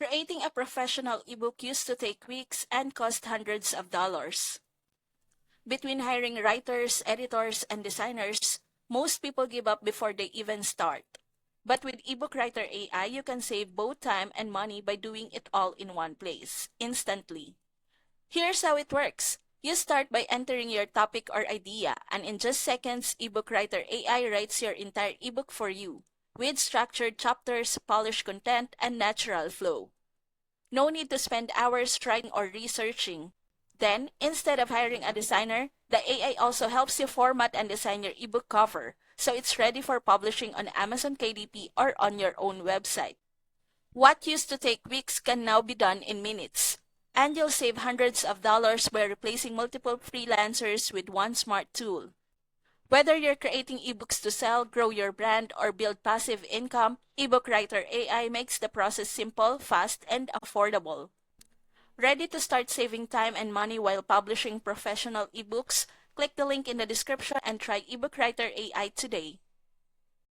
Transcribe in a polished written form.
Creating a professional ebook used to take weeks and cost hundreds of dollars. Between hiring writers, editors, and designers, most people give up before they even start. But with EbookWriter AI, you can save both time and money by doing it all in one place, instantly. Here's how it works. You start by entering your topic or idea, and in just seconds, EbookWriter AI writes your entire ebook for you, with structured chapters, polished content, and natural flow. No need to spend hours writing or researching. Then, instead of hiring a designer, the AI also helps you format and design your ebook cover, so it's ready for publishing on Amazon KDP or on your own website. What used to take weeks can now be done in minutes. And you'll save hundreds of dollars by replacing multiple freelancers with one smart tool. Whether you're creating ebooks to sell, grow your brand, or build passive income, EbookWriter AI makes the process simple, fast, and affordable. Ready to start saving time and money while publishing professional ebooks? Click the link in the description and try EbookWriter AI today.